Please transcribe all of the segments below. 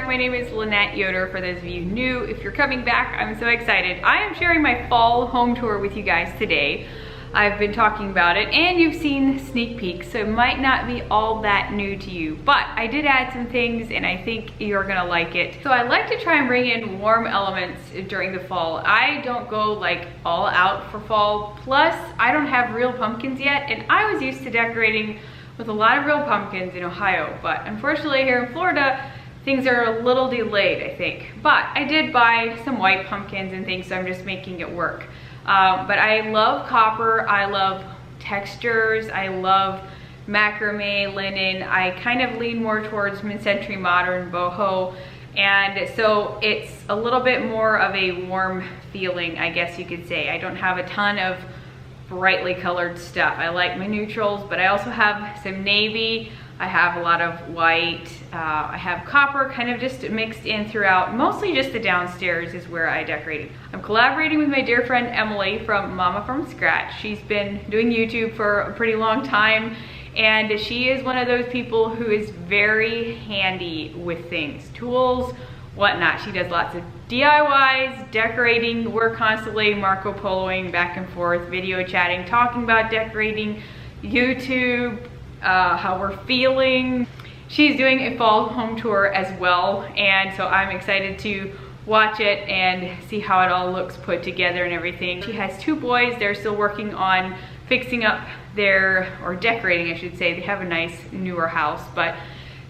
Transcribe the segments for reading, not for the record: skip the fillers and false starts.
back. My name is Lynette Yoder, for those of you new. If you're coming back, I'm so excited. I am sharing my fall home tour with you guys today. I've been talking about it and you've seen sneak peeks, so it might not be all that new to you, but I did add some things and I think you're gonna like it. So I like to try and bring in warm elements during the fall. I don't go like all out for fall, plus I don't have real pumpkins yet, and I was used to decorating with a lot of real pumpkins in Ohio, but unfortunately here in Florida, things are a little delayed, I think. But I did buy some white pumpkins and things, so I'm just making it work. But I love copper, I love textures, I love macrame, linen. I kind of lean more towards mid-century modern, boho, and so it's a little bit more of a warm feeling, I guess you could say. I don't have a ton of brightly colored stuff. I like my neutrals, but I also have some navy, I have a lot of white, I have copper kind of just mixed in throughout. Mostly just the downstairs is where I decorated. I'm collaborating with my dear friend Emily from Mama from Scratch. She's been doing YouTube for a pretty long time, and she is one of those people who is very handy with things, tools, whatnot. She does lots of DIYs, decorating. We're constantly Marco Poloing back and forth, video chatting, talking about decorating, YouTube, how we're feeling. She's doing a fall home tour as well, and so I'm excited to watch it and see how it all looks put together and everything. She has two boys. They're still working on fixing up their, or decorating I should say. They have a nice newer house, but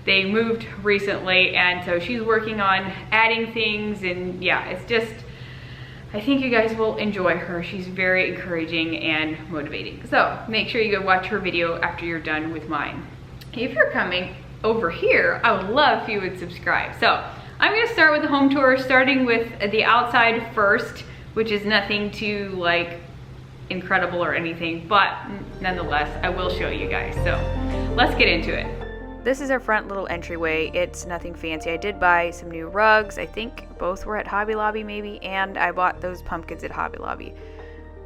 they moved recently, and so she's working on adding things, and yeah, it's just, I think you guys will enjoy her. She's very encouraging and motivating. So make sure you go watch her video after you're done with mine. If you're coming over here, I would love if you would subscribe. So I'm gonna start with the home tour, starting with the outside first, which is nothing too like incredible or anything, but nonetheless, I will show you guys. So let's get into it. This is our front little entryway. It's nothing fancy. I did buy some new rugs. I think both were at Hobby Lobby maybe, and I bought those pumpkins at Hobby Lobby.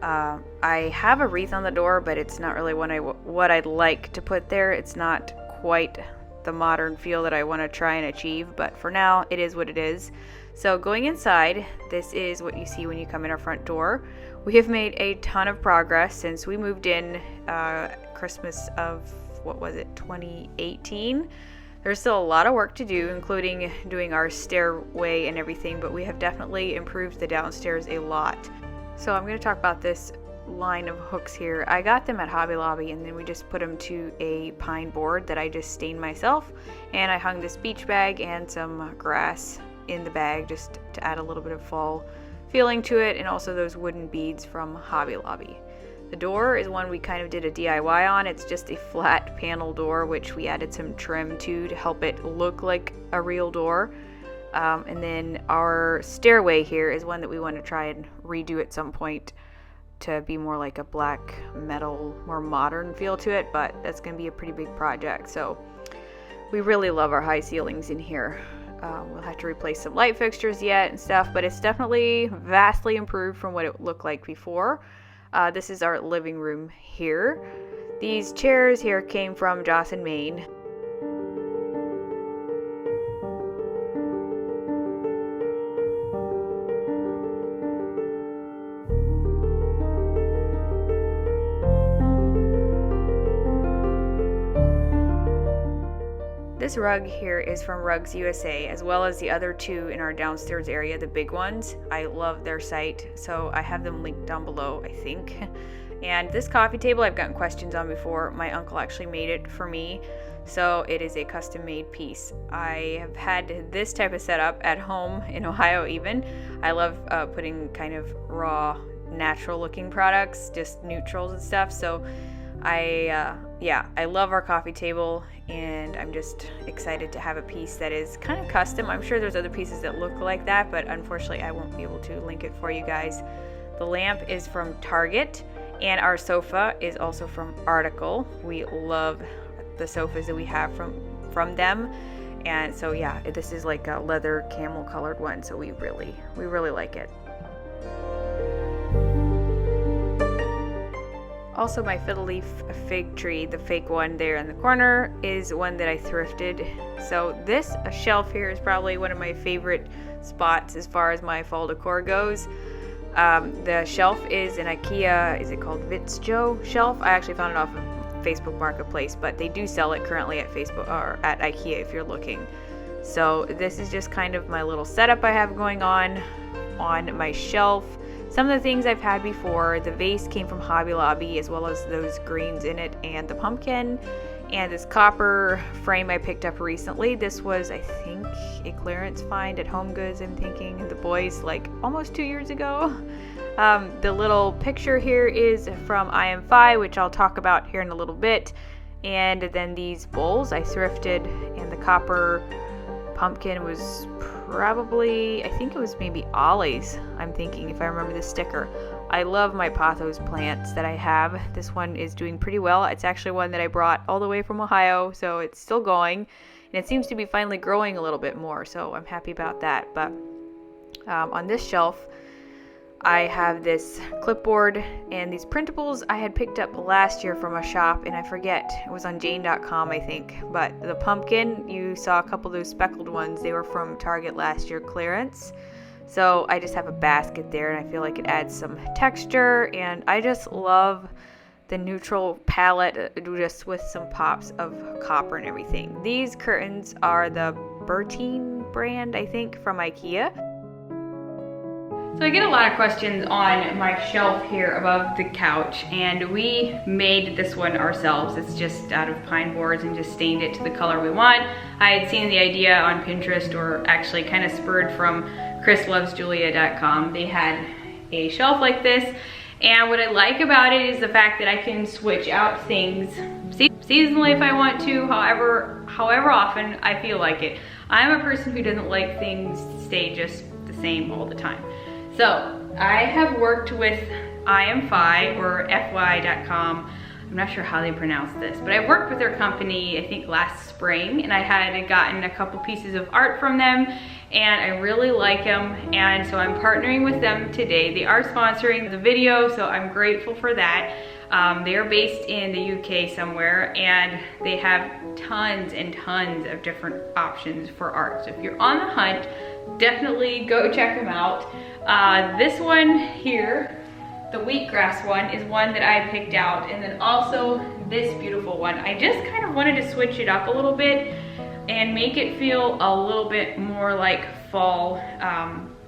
I have a wreath on the door, but it's not really what I'd like to put there. It's not quite the modern feel that I want to try and achieve, but for now it is what it is. So going inside, this is what you see when you come in our front door. We have made a ton of progress since we moved in Christmas of, what was it, 2018. There's still a lot of work to do, including doing our stairway and everything, but we have definitely improved the downstairs a lot. So I'm going to talk about this line of hooks here. I got them at Hobby Lobby, and then we just put them to a pine board that I just stained myself, and I hung this beach bag and some grass in the bag just to add a little bit of fall feeling to it, and also those wooden beads from Hobby Lobby. The door is one we kind of did a DIY on. It's just a flat panel door, which we added some trim to help it look like a real door. And then our stairway here is one that we want to try and redo at some point to be more like a black metal, more modern feel to it, but that's going to be a pretty big project. So we really love our high ceilings in here. We'll have to replace some light fixtures yet and stuff, but it's definitely vastly improved from what it looked like before. This is our living room here. These chairs here came from Jocelyn, Maine. This rug here is from Rugs USA, as well as the other two in our downstairs area, the big ones. I love their site, so I have them linked down below, I think. And this coffee table I've gotten questions on before. My uncle actually made it for me, so it is a custom made piece. I have had this type of setup at home in Ohio even. I love putting kind of raw, natural looking products, just neutrals and stuff, so I love our coffee table, and I'm just excited to have a piece that is kind of custom. I'm sure there's other pieces that look like that, but unfortunately I won't be able to link it for you guys. The lamp is from Target, and our sofa is also from Article. We love the sofas that we have from them, and so yeah, this is like a leather camel colored one, so we really like it. Also, my fiddle leaf fig tree, the fake one there in the corner, is one that I thrifted. So this shelf here is probably one of my favorite spots as far as my fall decor goes. The shelf is an Ikea, is it called Vittsjo shelf? I actually found it off of Facebook Marketplace, but they do sell it currently at Facebook or at Ikea if you're looking. So this is just kind of my little setup I have going on my shelf. Some of the things I've had before, the vase came from Hobby Lobby, as well as those greens in it and the pumpkin, and this copper frame I picked up recently. This was, I think, a clearance find at Home Goods, I'm thinking, the boys, like almost 2 years ago. The little picture here is from IM5, which I'll talk about here in a little bit. And then these bowls I thrifted, and the copper pumpkin was probably, I think it was maybe Ollie's, I'm thinking, if I remember the sticker. I love my Pathos plants that I have. This one is doing pretty well. It's actually one that I brought all the way from Ohio, so it's still going, and it seems to be finally growing a little bit more, so I'm happy about that. But on this shelf, I have this clipboard and these printables I had picked up last year from a shop, and I forget, it was on Jane.com, I think. But the pumpkin, you saw a couple of those speckled ones, they were from Target last year clearance. So I just have a basket there, and I feel like it adds some texture, and I just love the neutral palette just with some pops of copper and everything. These curtains are the Behr brand, I think, from Ikea. So I get a lot of questions on my shelf here above the couch, and we made this one ourselves. It's just out of pine boards and just stained it to the color we want. I had seen the idea on Pinterest, or actually kind of spurred from chrislovesjulia.com. They had a shelf like this, and what I like about it is the fact that I can switch out things seasonally if I want to, however often I feel like it. I'm a person who doesn't like things to stay just the same all the time. So I have worked with IM5 or FY.com. I'm not sure how they pronounce this, but I worked with their company, I think last spring, and I had gotten a couple pieces of art from them, and I really like them, and so I'm partnering with them today. They are sponsoring the video, so I'm grateful for that. They are based in the UK somewhere, and they have tons and tons of different options for art. So if you're on the hunt, definitely go check them out. This one here, the wheatgrass one, is one that I picked out, and then also this beautiful one. I just kind of wanted to switch it up a little bit and make it feel a little bit more like fall.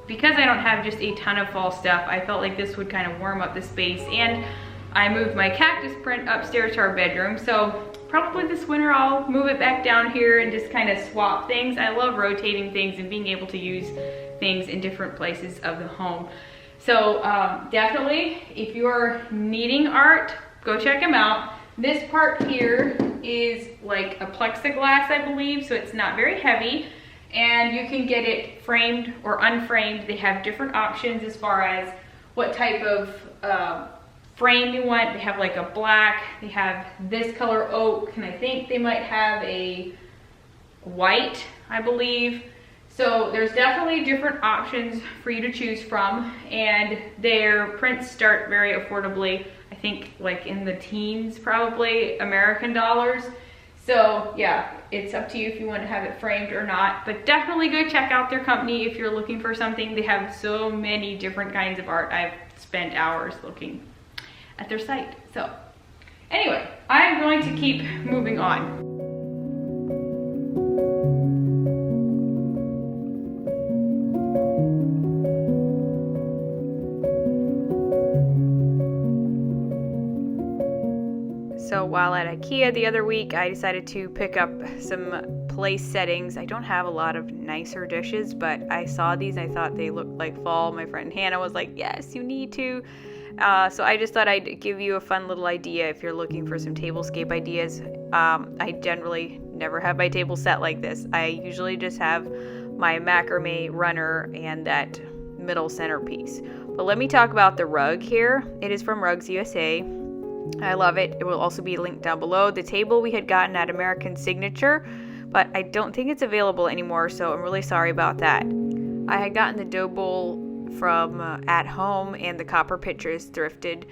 Because I don't have just a ton of fall stuff, I felt like this would kind of warm up the space, and I moved my cactus print upstairs to our bedroom, so probably this winter I'll move it back down here and just kind of swap things. I love rotating things and being able to use things in different places of the home. So definitely, if you're needing art, go check them out. This part here is like a plexiglass, I believe, so it's not very heavy, and you can get it framed or unframed. They have different options as far as what type of frame you want. They have like a black, they have this color oak, and I think they might have a white, I believe. So there's definitely different options for you to choose from, and their prints start very affordably. I think like in the teens, probably American dollars. So yeah, it's up to you if you want to have it framed or not, but definitely go check out their company if you're looking for something. They have so many different kinds of art. I've spent hours looking at their site. So anyway, I'm going to keep moving on. So while at Ikea the other week, I decided to pick up some place settings. I don't have a lot of nicer dishes, but I saw these, I thought they looked like fall. My friend Hannah was like, yes, you need to. So I just thought I'd give you a fun little idea if you're looking for some tablescape ideas. I generally never have my table set like this. I usually just have my macrame runner and that middle centerpiece. But let me talk about the rug here. It is from Rugs USA. I love it. It will also be linked down below. The table we had gotten at American Signature, but I don't think it's available anymore, so I'm really sorry about that. I had gotten the dough bowl from At Home, and the copper pitcher is thrifted.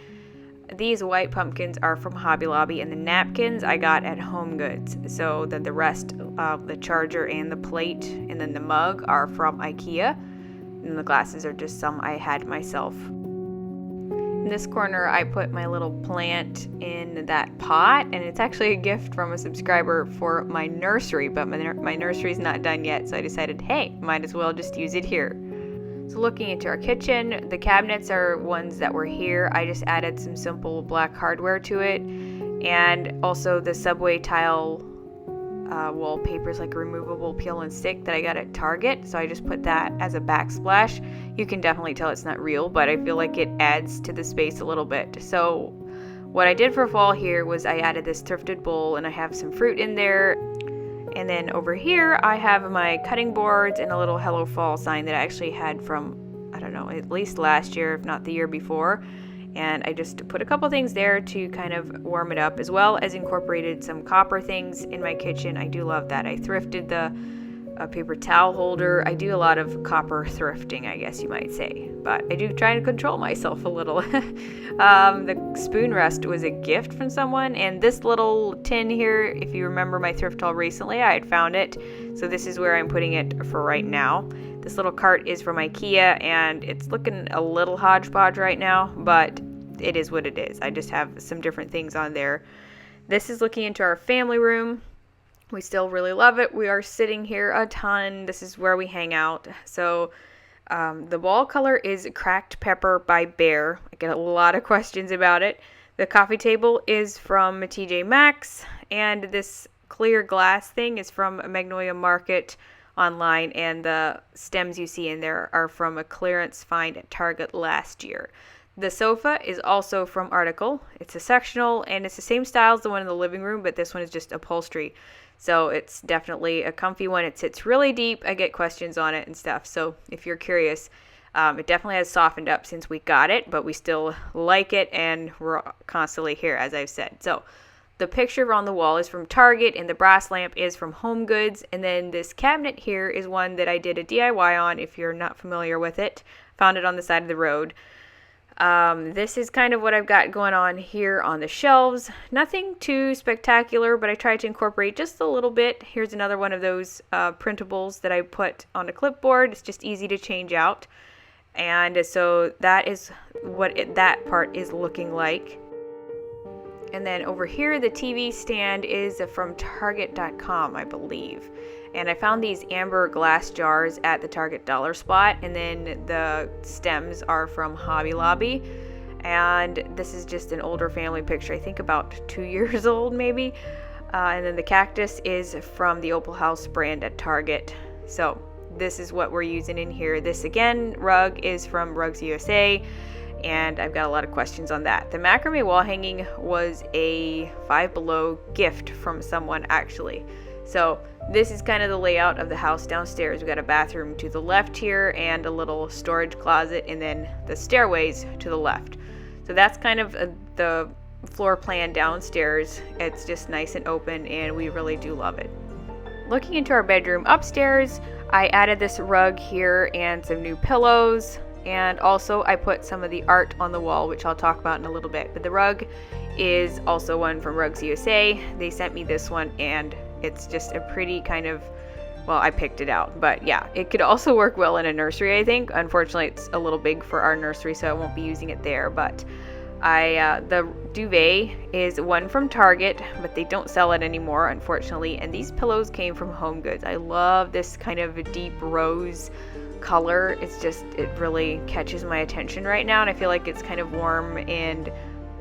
these white pumpkins are from Hobby Lobby, and the napkins I got at Home Goods. So then the rest of the charger and the plate and then the mug are from Ikea, and the glasses are just some I had myself. In this corner, I put my little plant in that pot, and it's actually a gift from a subscriber for my nursery, but my nursery's not done yet, so I decided, hey, might as well just use it here. So looking into our kitchen, the cabinets are ones that were here. I just added some simple black hardware to it, and also the Subway tile wallpapers, like a removable peel and stick that I got at Target. So I just put that as a backsplash. You can definitely tell it's not real, but I feel like it adds to the space a little bit. So what I did for fall here was I added this thrifted bowl, and I have some fruit in there. And then over here I have my cutting boards and a little Hello Fall sign that I actually had from, I don't know, at least last year, if not the year before. And I just put a couple things there to kind of warm it up, as well as incorporated some copper things in my kitchen. I do love that. I thrifted the paper towel holder. I do a lot of copper thrifting, I guess you might say, but I do try to control myself a little. The spoon rest was a gift from someone, and this little tin here, if you remember my thrift haul recently, I had found it, so this is where I'm putting it for right now. This little cart is from Ikea, and it's looking a little hodgepodge right now, but it is what it is. I just have some different things on there. This is looking into our family room. We still really love it. We are sitting here a ton. This is where we hang out. So the wall color is Cracked Pepper by Behr. I get a lot of questions about it. The coffee table is from TJ Maxx, and this clear glass thing is from Magnolia Market online, and the stems you see in there are from a clearance find at Target last year. The sofa is also from Article. It's a sectional, and it's the same style as the one in the living room, but this one is just upholstery. So it's definitely a comfy one. It sits really deep. I get questions on it and stuff. So if you're curious, it definitely has softened up since we got it, but we still like it, and we're constantly here, as I've said. So the picture on the wall is from Target, and the brass lamp is from Home Goods. And then this cabinet here is one that I did a DIY on, if you're not familiar with it. Found it on the side of the road. This is kind of what I've got going on here on the shelves. Nothing too spectacular, but I tried to incorporate just a little bit. Here's another one of those printables that I put on a clipboard. It's just easy to change out. And so that is what that part is looking like. And then over here, the TV stand is from Target.com, I believe. And I found these amber glass jars at the Target dollar spot, and then the stems are from Hobby Lobby. And this is just an older family picture, I think about 2 years old maybe. And then the cactus is from the Opal House brand at Target. So this is what we're using in here. This again, rug is from Rugs USA, and I've got a lot of questions on that. The macrame wall hanging was a Five Below gift from someone actually. So this is kind of the layout of the house downstairs. We've got a bathroom to the left here and a little storage closet, and then the stairways to the left. So that's kind of the floor plan downstairs. It's just nice and open, and we really do love it. Looking into our bedroom upstairs, I added this rug here and some new pillows, and also I put some of the art on the wall, which I'll talk about in a little bit. But the rug is also one from Rugs USA. They sent me this one, and it's just a pretty kind of, well, I picked it out, but yeah, it could also work well in a nursery, I think. Unfortunately, it's a little big for our nursery, so I won't be using it there. But the duvet is one from Target, but they don't sell it anymore, unfortunately. And these pillows came from Home Goods. I love this kind of deep rose color. It's just, it really catches my attention right now, and I feel like it's kind of warm and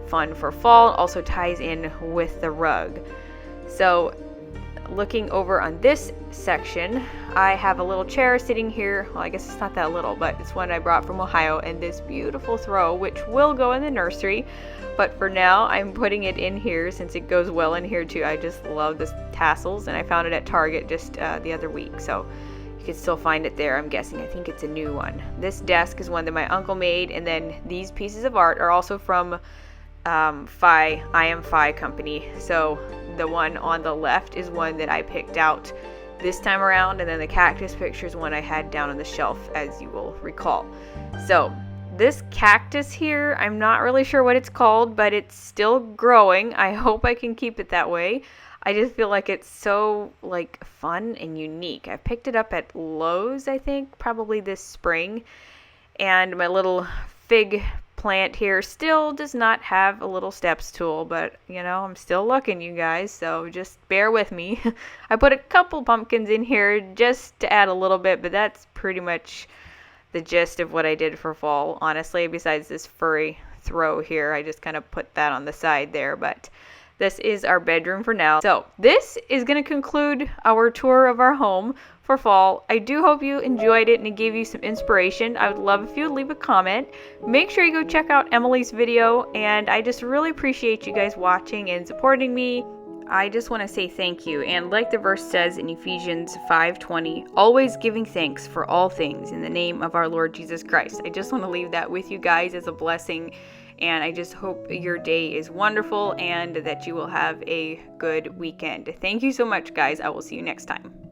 fun for fall. It also ties in with the rug. So looking over on this section, I have a little chair sitting here. Well, I guess it's not that little, but it's one I brought from Ohio, and this beautiful throw, which will go in the nursery, but for now I'm putting it in here since it goes well in here too. I just love the tassels, and I found it at Target just the other week, so you can still find it there, I'm guessing. I think it's a new one. This desk is one that my uncle made, and then these pieces of art are also from I Am Fi company. So the one on the left is one that I picked out this time around, and then the cactus picture is one I had down on the shelf, as you will recall. So this cactus here, I'm not really sure what it's called, but it's still growing. I hope I can keep it that way. I just feel like it's so like fun and unique. I picked it up at Lowe's, I think, probably this spring. And my little fig plant here still does not have a little steps tool, but you know, I'm still looking, you guys, so just bear with me. I put a couple pumpkins in here just to add a little bit, but that's pretty much the gist of what I did for fall, honestly, besides this furry throw here. I just kind of put that on the side there, but this is our bedroom for now. So this is going to conclude our tour of our home for fall. I do hope you enjoyed it and it gave you some inspiration. I would love if you would leave a comment. Make sure you go check out Emily's video, and I just really appreciate you guys watching and supporting me. I just want to say thank you, and like the verse says in Ephesians 5:20, always giving thanks for all things in the name of our Lord Jesus Christ. I just want to leave that with you guys as a blessing, and I just hope your day is wonderful and that you will have a good weekend. Thank you so much, guys. I will see you next time.